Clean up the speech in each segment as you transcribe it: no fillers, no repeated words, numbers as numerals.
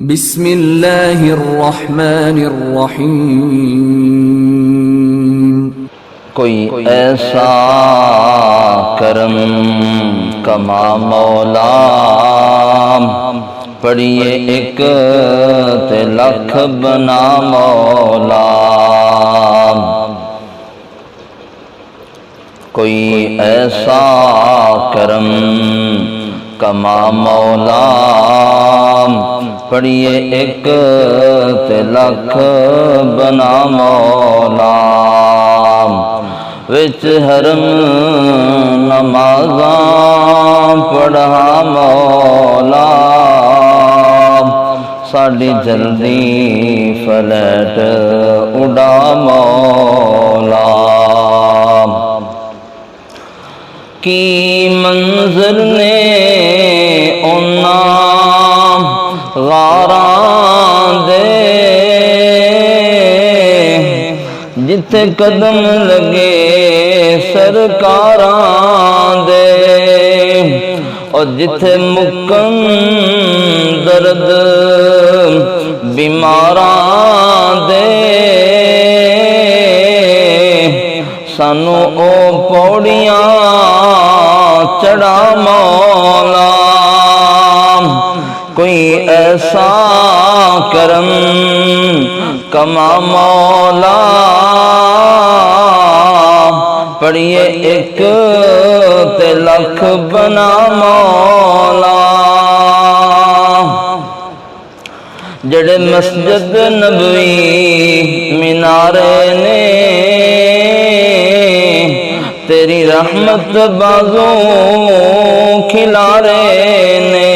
بسم اللہ الرحمن الرحیم۔ کوئی ایسا کرم کما مولا، پڑھیے ایک تے لکھ بنا مولا۔ کوئی ایسا کرم کما مولا، پڑھیے ایک تے لکھ بنا مولا۔ وچ حرم نمازاں پڑھا مولا، ساڈی جلدی فلیٹ اڑا مولا۔ کی منظر نے انہاں غاراں دے، جتھے قدم لگے سرکاراں دے، اور جتھے مکن درد بیماراں دے، سانو او پوڑیاں چڑھا مولا۔ کوئی ایسا کرم کما مولا، پڑھیے ایک تے لکھ بنا مولا۔ جڑے مسجد نبوی مینارے نے، تیری رحمت بازوں کھلارے نے،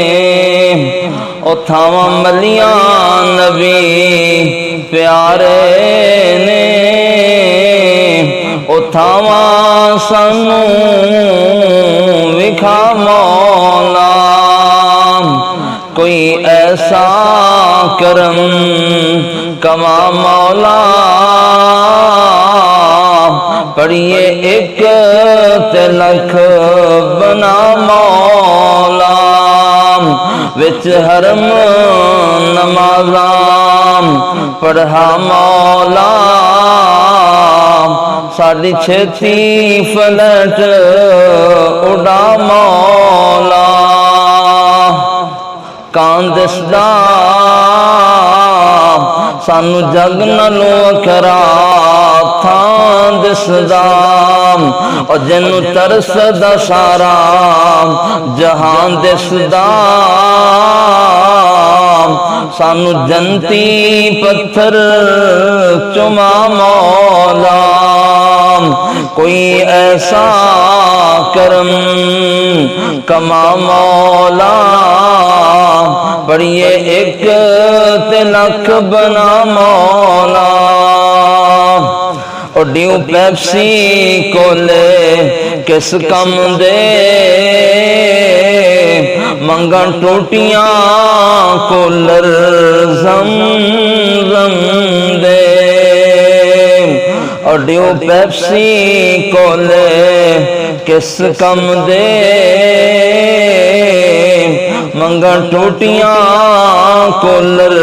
اتھاواں ملیاں نبی پیارے نے، اتھاواں سانو وکھا مولا۔ کوئی ایسا کرم کما مولا، پڑھیے ایک تے لکھ بنا مولا۔ وچ حرم نمازاں پڑھا مولا، ساڈی چھتی فلیٹ اڑا مولا۔ کان دسدا سانو جگ نالوں وکھرا تھاں دسدا، اور جنوں ترسدا سارا جہان دسدا، سانو جنتی پتھر چما مولا۔ کوئی ایسا کرم کما مولا، پڑھیے ایک تے لکھ بنا مولا۔ اور ڈیو پیپسی کولے کس کم دے، منگن ٹوٹیاں کولر زمزم دے، اور ڈیو پیپسی کولے کس کم دے، منگن ٹوٹیاں کولر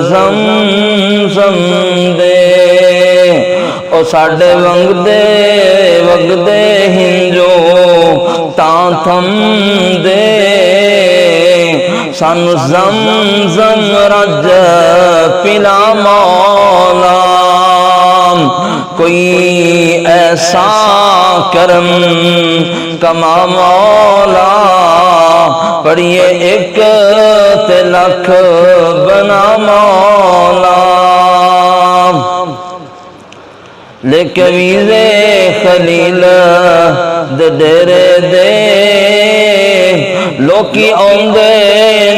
زمزم دے، او ساڈے وگدے ہنجو تاں تھم دے، سانو زمزم رج پلا مولا۔ کوئی ایسا کرم کما مولا، پڑھیے ایک تے لکھ بنا مولا۔ لے کے ویزے خلیل دے ڈیرے دے، لوکی آندے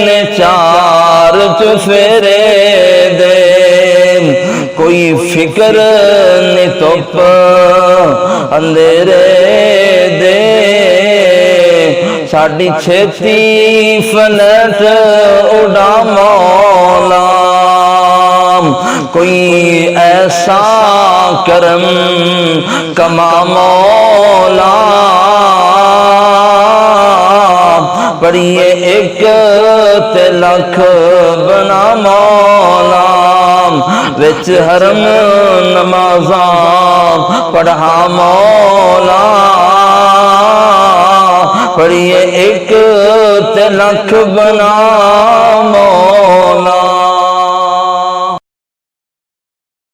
نے چار چفیرے دے، کوئی فکر نہیں تپ اندھیرے دے، ساڈی چھتی فلیٹ اڑا مولا۔ کوئی ایسا کرم کما مولا، پڑھیے ایک تے لکھ بنا مولا وچ حرم نمازاں پڑھا مولا پڑھیے ایک تے لکھ بنا